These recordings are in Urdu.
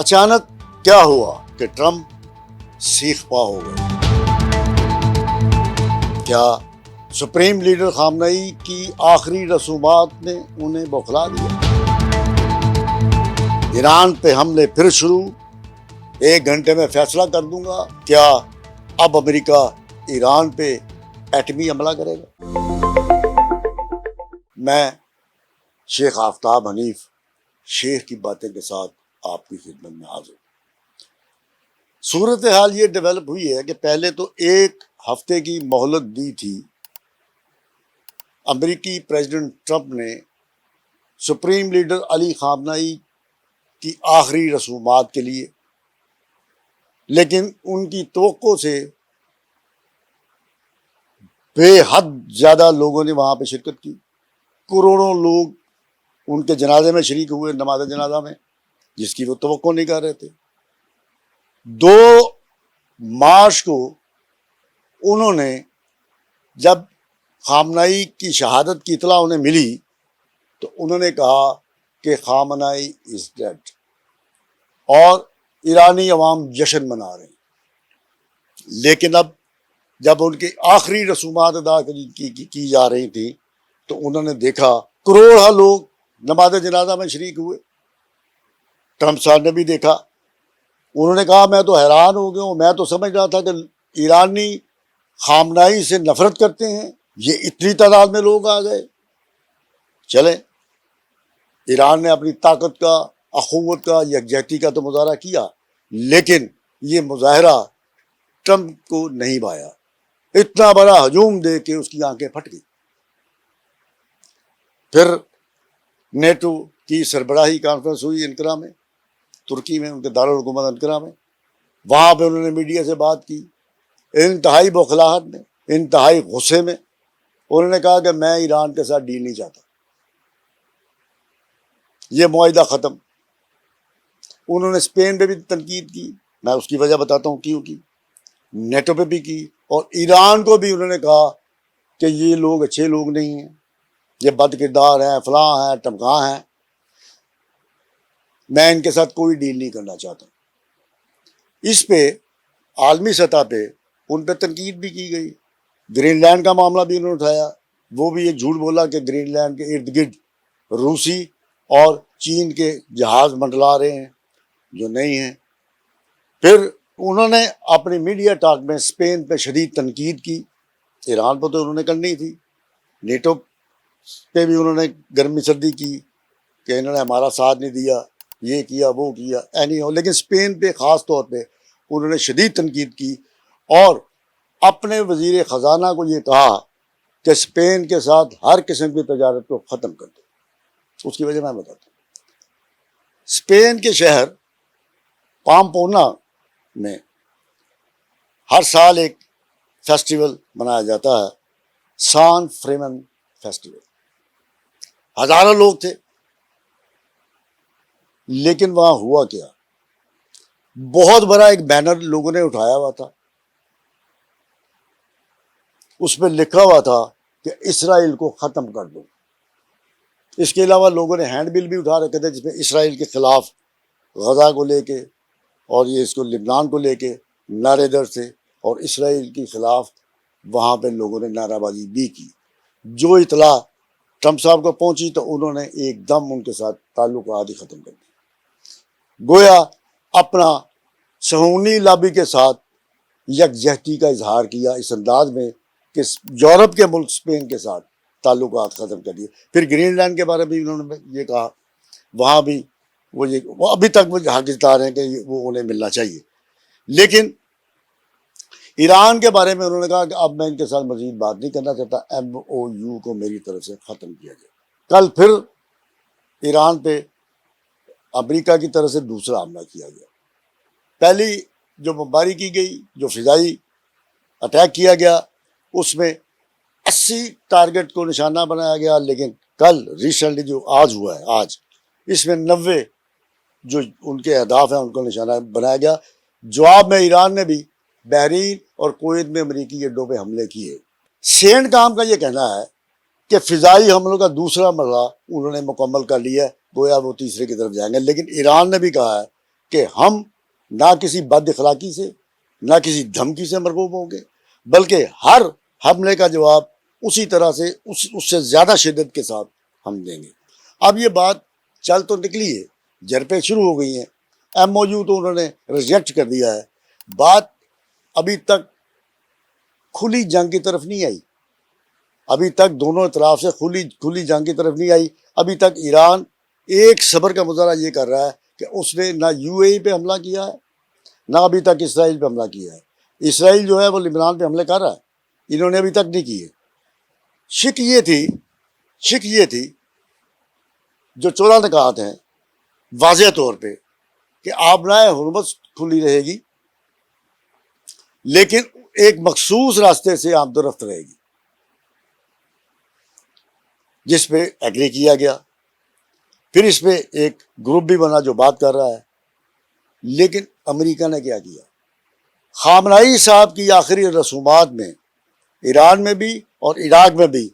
اچانک کیا ہوا کہ ٹرمپ سیخ پا ہو گئے؟ کیا سپریم لیڈر خامنئی کی آخری رسومات نے انہیں بوکھلا دیا؟ ایران پہ حملے پھر شروع، 1 گھنٹے میں فیصلہ کر دوں گا، کیا اب امریکہ ایران پہ ایٹمی حملہ کرے گا؟ میں شیخ آفتاب حنیف شیخ کی باتیں کے ساتھ آپ کی خدمت میں حاضر ہوں۔ صورتحال یہ ڈیولپ ہوئی ہے کہ پہلے تو 1 ہفتے کی مہلت دی تھی امریکی پریزیڈنٹ ٹرمپ نے سپریم لیڈر علی خامنئی کی آخری رسومات کے لیے، لیکن ان کی توقع سے بے حد زیادہ لوگوں نے وہاں پہ شرکت کی۔ کروڑوں لوگ ان کے جنازے میں شریک ہوئے، نماز جنازہ میں، جس کی وہ توقع نہیں کر رہے تھے۔ 2 مارچ کو انہوں نے جب خامنئی کی شہادت کی اطلاع انہیں ملی تو انہوں نے کہا کہ خامنئی از ڈیڈ، اور ایرانی عوام جشن منا رہے ہیں۔ لیکن اب جب ان کی آخری رسومات ادا کی جا رہی تھی تو انہوں نے دیکھا کروڑا لوگ نماز جنازہ میں شریک ہوئے۔ ٹرمپ صاحب نے بھی دیکھا، انہوں نے کہا میں تو حیران ہو گیا ہوں، میں تو سمجھ رہا تھا کہ ایرانی خامنئی سے نفرت کرتے ہیں، یہ اتنی تعداد میں لوگ آ گئے۔ چلیں، ایران نے اپنی طاقت کا، اخوت کا، یکجہتی کا تو مظاہرہ کیا، لیکن یہ مظاہرہ ٹرمپ کو نہیں بھایا۔ اتنا بڑا ہجوم دے کے اس کی آنکھیں پھٹ گئی۔ پھر نیٹو کی سربراہی کانفرنس ہوئی انقرہ میں، ترکی میں، ان کے دارالحکومت انقرہ میں۔ وہاں پہ انہوں نے میڈیا سے بات کی انتہائی بوکھلاہٹ میں، انتہائی غصے میں۔ انہوں نے کہا کہ میں ایران کے ساتھ ڈیل نہیں چاہتا، یہ معاہدہ ختم۔ انہوں نے اسپین پہ بھی تنقید کی، میں اس کی وجہ بتاتا ہوں کیوں کی، نیٹو پہ بھی کی، اور ایران کو بھی انہوں نے کہا کہ یہ لوگ اچھے لوگ نہیں ہیں، یہ بد کردار ہیں، فلاں ہیں، ٹمکاں ہیں، میں ان کے ساتھ کوئی ڈیل نہیں کرنا چاہتا۔ اس پہ عالمی سطح پہ ان پہ تنقید بھی کی گئی۔ گرین لینڈ کا معاملہ بھی انہوں نے اٹھایا، وہ بھی یہ جھوٹ بولا کہ گرین لینڈ کے ارد گرد روسی اور چین کے جہاز منڈلا رہے ہیں، جو نہیں ہیں۔ پھر انہوں نے اپنی میڈیا ٹاک میں اسپین پہ شدید تنقید کی۔ ایران پہ تو انہوں نے کرنی تھی، نیٹو پہ بھی انہوں نے گرمی سردی کی کہ انہوں نے ہمارا ساتھ نہیں دیا، یہ کیا وہ کیا، اینی ہو، لیکن اسپین پہ خاص طور پہ انہوں نے شدید تنقید کی اور اپنے وزیر خزانہ کو یہ کہا کہ اسپین کے ساتھ ہر قسم کی تجارت کو ختم کر دو۔ اس کی وجہ میں بتاتا ہوں۔ اسپین کے شہر پامپونا میں ہر سال ایک فیسٹیول منایا جاتا ہے، سان فریمن فیسٹیول۔ ہزاروں لوگ تھے، لیکن وہاں ہوا کیا، بہت بڑا ایک بینر لوگوں نے اٹھایا ہوا تھا، اس پہ لکھا ہوا تھا کہ اسرائیل کو ختم کر دو۔ اس کے علاوہ لوگوں نے ہینڈ بل بھی اٹھا رکھے تھے جس میں اسرائیل کے خلاف، غزہ کو لے کے اور یہ اس کو لبنان کو لے کے نعرے در تھے، اور اسرائیل کے خلاف وہاں پہ لوگوں نے نعرہ بازی بھی کی۔ جو اطلاع ٹرمپ صاحب کو پہنچی تو انہوں نے ایک دم ان کے ساتھ تعلقات ہی ختم کر دیے، گویا اپنا صہیونی لابی کے ساتھ یکجہتی کا اظہار کیا اس انداز میں کہ یورپ کے ملک اسپین کے ساتھ تعلقات ختم کر دیے۔ پھر گرین لینڈ کے بارے میں بھی انہوں نے یہ کہا، وہاں بھی وہ ابھی تک وہ حق جتا رہے ہیں کہ وہ انہیں ملنا چاہیے۔ لیکن ایران کے بارے میں انہوں نے کہا کہ اب میں ان کے ساتھ مزید بات نہیں کرنا چاہتا، MOU کو میری طرف سے ختم کیا جائے۔ کل پھر ایران پہ امریکہ کی طرف سے دوسرا حملہ کیا گیا۔ پہلی جو بمباری کی گئی، جو فضائی اٹیک کیا گیا، اس میں 80 ٹارگٹ کو نشانہ بنایا گیا، لیکن کل ریسنٹلی جو آج ہوا ہے، آج اس میں 90 جو ان کے اہداف ہیں ان کو نشانہ بنایا گیا۔ جواب میں ایران نے بھی بحرین اور کویت میں امریکی اڈوں پہ حملے کیے۔ سینٹ کام کا یہ کہنا ہے کہ فضائی حملوں کا دوسرا مرحلہ انہوں نے مکمل کر لیا ہے، گویا وہ تیسرے کی طرف جائیں گے۔ لیکن ایران نے بھی کہا ہے کہ ہم نہ کسی بد اخلاقی سے نہ کسی دھمکی سے مرغوب ہوں گے، بلکہ ہر حملے کا جواب اسی طرح سے اس سے زیادہ شدت کے ساتھ ہم دیں گے۔ اب یہ بات چل تو نکلی ہے، جھڑپیں شروع ہو گئی ہیں، ایم او یو تو انہوں نے ریجیکٹ کر دیا ہے، بات ابھی تک کھلی جنگ کی طرف نہیں آئی، ابھی تک دونوں اطراف سے کھلی جنگ کی طرف نہیں آئی۔ ابھی تک ایران ایک صبر کا مظاہرہ یہ کر رہا ہے کہ اس نے نہ یو اے ای پہ حملہ کیا ہے نہ ابھی تک اسرائیل پہ حملہ کیا ہے۔ اسرائیل جو ہے وہ لبنان پہ حملے کر رہا ہے، انہوں نے ابھی تک نہیں کیے۔ شک یہ تھی جو 14 نکات ہیں واضح طور پہ کہ آبنائے حرمت کھلی رہے گی، لیکن ایک مخصوص راستے سے آمد و رفت رہے گی، جس پہ ایگری کیا گیا۔ پھر اس پہ ایک گروپ بھی بنا جو بات کر رہا ہے، لیکن امریکہ نے کیا کیا؟ خامنائی صاحب کی آخری رسومات میں ایران میں بھی اور عراق میں بھی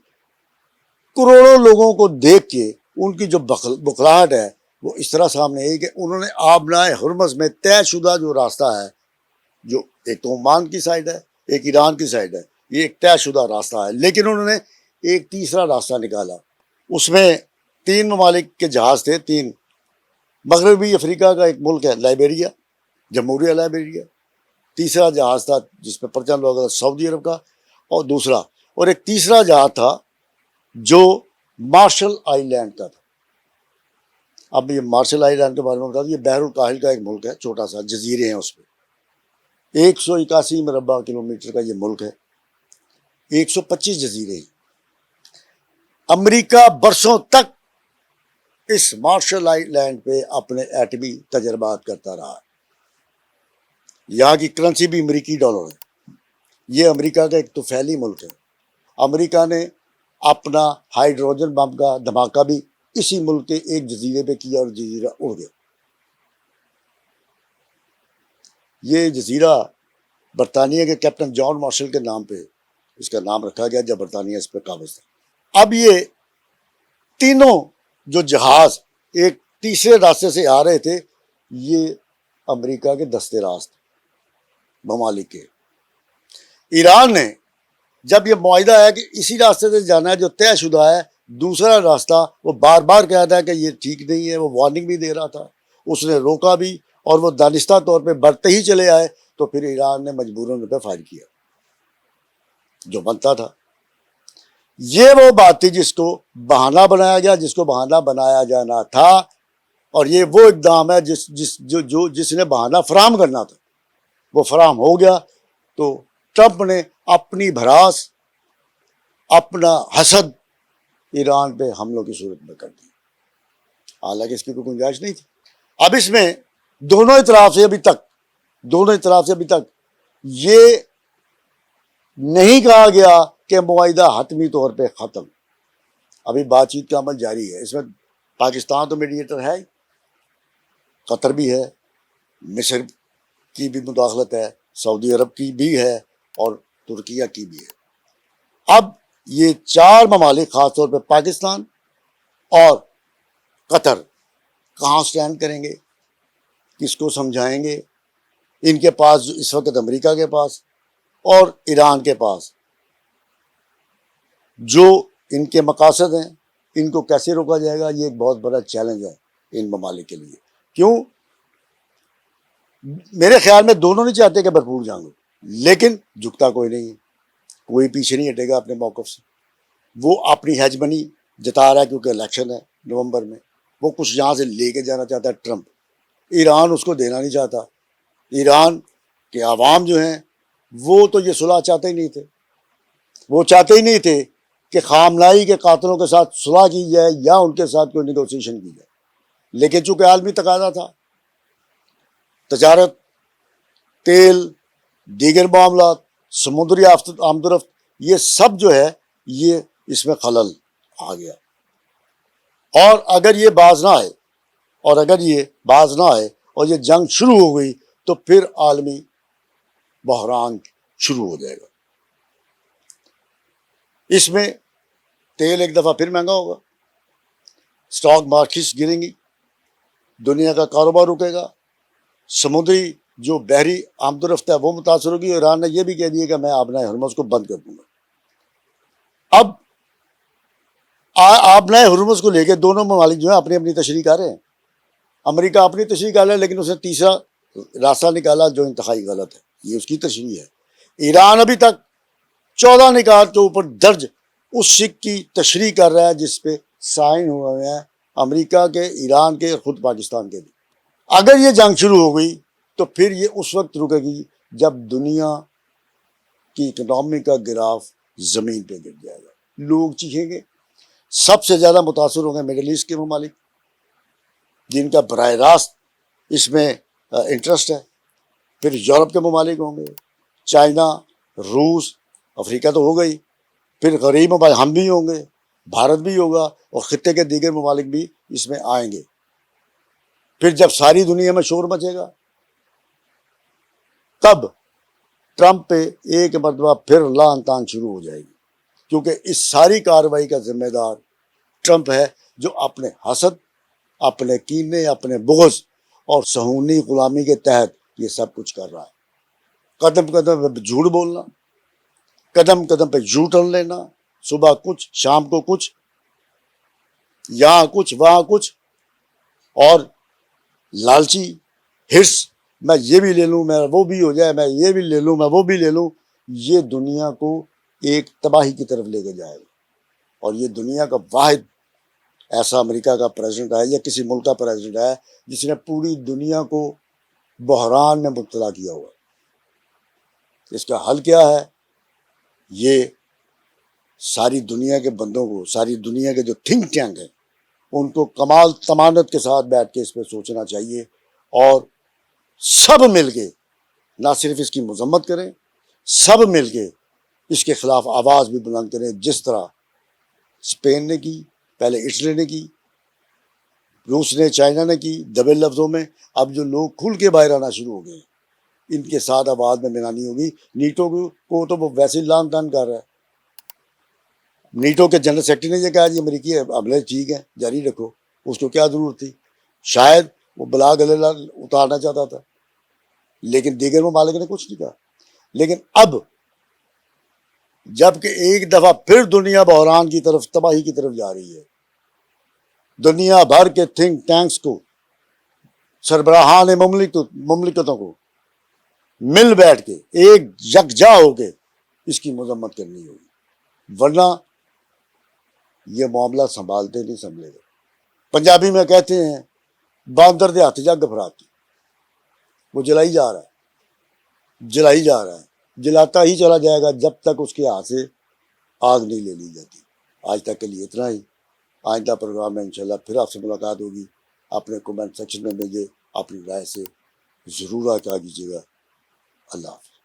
کروڑوں لوگوں کو دیکھ کے ان کی جو بخلاہٹ ہے وہ اس طرح سامنے آئی کہ انہوں نے آبنائے حرمز میں طے شدہ جو راستہ ہے، جو ایک تو عمان کی سائڈ ہے ایک ایران کی سائڈ ہے، یہ ایک طے شدہ راستہ ہے، لیکن انہوں نے ایک تیسرا راستہ نکالا۔ اس میں 3 ممالک کے جہاز تھے، 3۔ مغربی افریقہ کا ایک ملک ہے لائبیریا، جمہوریہ لائبیریا، تیسرا جہاز تھا جس پہ پرچم لگا تھا سعودی عرب کا، اور ایک تیسرا جہاز تھا جو مارشل آئی لینڈ کا تھا۔ اب یہ مارشل آئی لینڈ کے بارے میں بتا دوں، یہ بحر الکاہل کا ایک ملک ہے، چھوٹا سا جزیرے ہیں اس پہ، 181 مربع کلومیٹر کا یہ ملک ہے، 125 جزیرے ہیں۔ امریکہ برسوں تک اس مارشل آئی لینڈ پہ اپنے ایٹمی تجربات کرتا رہا ہے، یہاں کی کرنسی بھی امریکی ڈالر ہے، یہ امریکہ کا ایک طفیلی ملک ہے۔ امریکہ نے اپنا ہائیڈروجن بم کا دھماکہ بھی اسی ملک کے ایک جزیرے پہ کیا اور جزیرہ اڑ گیا۔ یہ جزیرہ برطانیہ کے کیپٹن جان مارشل کے نام پہ اس کا نام رکھا گیا جب برطانیہ اس پہ قابض تھا۔ اب یہ تینوں جو جہاز ایک تیسرے راستے سے آ رہے تھے، یہ امریکہ کے دستے راست ممالک کے۔ ایران نے جب یہ معاہدہ ہے کہ اسی راستے سے جانا ہے جو طے شدہ ہے، دوسرا راستہ وہ بار بار کہتا ہے کہ یہ ٹھیک نہیں ہے، وہ وارننگ بھی دے رہا تھا، اس نے روکا بھی، اور وہ دانستہ طور پہ بڑھتے ہی چلے آئے، تو پھر ایران نے مجبوراً ان پہ فائر کیا جو بنتا تھا۔ یہ وہ بات تھی جس کو بہانہ بنایا گیا، جس کو بہانہ بنایا جانا تھا، اور یہ وہ اقدام ہے جس نے بہانہ فراہم کرنا تھا، وہ فراہم ہو گیا۔ تو ٹرمپ نے اپنی بھراس، اپنا حسد ایران پہ حملوں کی صورت میں کر دی، حالانکہ اس کی کوئی گنجائش نہیں تھی۔ اب اس میں دونوں اطراف سے ابھی تک یہ نہیں کہا گیا کہ معاہدہ حتمی طور پہ ختم، ابھی بات چیت کا عمل جاری ہے۔ اس میں پاکستان تو میڈیٹر ہے، قطر بھی ہے، مصر کی بھی مداخلت ہے، سعودی عرب کی بھی ہے، اور ترکیہ کی بھی ہے۔ اب یہ 4 ممالک، خاص طور پہ پاکستان اور قطر، کہاں سٹینڈ کریں گے، کس کو سمجھائیں گے؟ ان کے پاس اس وقت امریکہ کے پاس اور ایران کے پاس جو ان کے مقاصد ہیں، ان کو کیسے روکا جائے گا، یہ ایک بہت بڑا چیلنج ہے ان ممالک کے لیے۔ کیوں؟ میرے خیال میں دونوں نہیں چاہتے کہ بھرپور جنگ ہو، لیکن جھکتا کوئی نہیں ہے، کوئی پیچھے نہیں ہٹے گا اپنے موقف سے۔ وہ اپنی ہیجمنی جتا رہا ہے کیونکہ الیکشن ہے نومبر میں، وہ کچھ یہاں سے لے کے جانا چاہتا ہے ٹرمپ، ایران اس کو دینا نہیں چاہتا۔ ایران کے عوام جو ہیں وہ تو یہ صلح چاہتے ہی نہیں تھے، وہ چاہتے ہی نہیں تھے کہ خامنائی کے قاتلوں کے ساتھ صلح کی جائے یا ان کے ساتھ کوئی نیگوسیشن کی جائے، لیکن چونکہ عالمی تقاضا تھا، تجارت، تیل، دیگر معاملات، سمندری آمد و رفت، یہ سب جو ہے یہ اس میں خلل آ گیا۔ اور اگر یہ باز نہ آئے اور یہ جنگ شروع ہو گئی تو پھر عالمی بحران شروع ہو جائے گا۔ اس میں تیل ایک دفعہ پھر مہنگا ہوگا، اسٹاک مارکیٹس گریں گی، دنیا کا کاروبار رکے گا، سمندری جو بحری آمد و رفت ہے وہ متاثر ہوگی. ایران نے یہ بھی کہہ دیا کہ میں آبنائے ہرمز کو بند کر دوں گا. اب آبنائے ہرمز کو لے کے دونوں ممالک جو ہیں اپنی اپنی تشریح کر رہے ہیں. امریکہ اپنی تشریح کر رہا ہے لیکن اس نے تیسرا راستہ نکالا جو انتہائی غلط ہے. یہ اس کی تشریح ہے. ایران ابھی تک 14 نکات کے اوپر درج اس سکھ کی تشریح کر رہا ہے جس پہ سائن ہوئے ہیں امریکہ کے, ایران کے اور خود پاکستان کے بھی. اگر یہ جنگ شروع ہو گئی تو پھر یہ اس وقت رکے گی جب دنیا کی اکنامی کا گراف زمین پہ گر جائے گا. لوگ چیخیں گے. سب سے زیادہ متاثر ہوں گے مڈل ایسٹ کے ممالک جن کا براہ راست اس میں انٹرسٹ ہے. پھر یورپ کے ممالک ہوں گے, چائنا, روس, افریقہ تو ہو گئی. پھر غریب ممالک ہم بھی ہوں گے, بھارت بھی ہوگا اور خطے کے دیگر ممالک بھی اس میں آئیں گے. پھر جب ساری دنیا میں شور مچے گا تب ٹرمپ پہ ایک مرتبہ پھر لعن طعن شروع ہو جائے گی, کیونکہ اس ساری کارروائی کا ذمہ دار ٹرمپ ہے جو اپنے حسد, اپنے کینے, اپنے بغض اور صہیونی غلامی کے تحت یہ سب کچھ کر رہا ہے. قدم قدم پہ جھوٹ بولنا, قدم قدم پہ یو ٹرن لینا, صبح کچھ شام کو کچھ, یہاں کچھ وہاں کچھ, اور لالچی ہرس, میں یہ بھی لے لوں, میں وہ بھی ہو جائے, میں یہ بھی لے لوں, میں وہ بھی لے لوں. یہ دنیا کو ایک تباہی کی طرف لے کے جائے گا. اور یہ دنیا کا واحد ایسا امریکہ کا پریزیڈنٹ ہے یا کسی ملک کا پریزیڈنٹ ہے جس نے پوری دنیا کو بحران میں مبتلا کیا ہوا. اس کا حل کیا ہے؟ یہ ساری دنیا کے بندوں کو, ساری دنیا کے جو تھنک ٹینک ہیں ان کو کمال تمانت کے ساتھ بیٹھ کے اس پہ سوچنا چاہیے اور سب مل کے نہ صرف اس کی مذمت کریں, سب مل کے اس کے خلاف آواز بھی بلند کریں, جس طرح اسپین نے کی, پہلے اٹلی نے کی, روس نے, چائنا نے کی, دبے لفظوں میں. اب جو لوگ کھل کے باہر آنا شروع ہو گئے ان کے ساتھ آواز میں ملانی ہوگی. نیٹو کو تو وہ ویسے ہی لان تان کر رہا ہے. نیٹو کے جنرل سیکرٹری نے یہ کہا جی امریکی حملے ٹھیک ہے جاری رکھو, اس کو کیا ضرورت تھی؟ شاید وہ بلا گلے اتارنا چاہتا تھا لیکن دیگر ممالک نے کچھ نہیں کہا. لیکن اب جب کہ ایک دفعہ پھر دنیا بحران کی طرف, تباہی کی طرف جا رہی ہے, دنیا بھر کے تھنک ٹینکس کو, سربراہان مملکتوں کو مل بیٹھ کے ایک یکجا ہو کے اس کی مذمت کرنی ہوگی, ورنہ یہ معاملہ سنبھالتے نہیں سنبھلے گا. پنجابی میں کہتے ہیں باندر دے ہاتھ جگ فراتی, وہ جلائی جا رہا ہے, جلائی جا رہا ہے, جلاتا ہی چلا جائے گا جب تک اس کے ہاتھ سے آگ نہیں لے لی جاتی. آج تک کے لیے اتنا ہی. آئندہ پروگرام میں انشاءاللہ پھر آپ سے ملاقات ہوگی. اپنے کومنٹ سیکشن میں بھیجے, اپنی رائے سے ضرور آگاہ کیجیے گا. اللہ حافظ.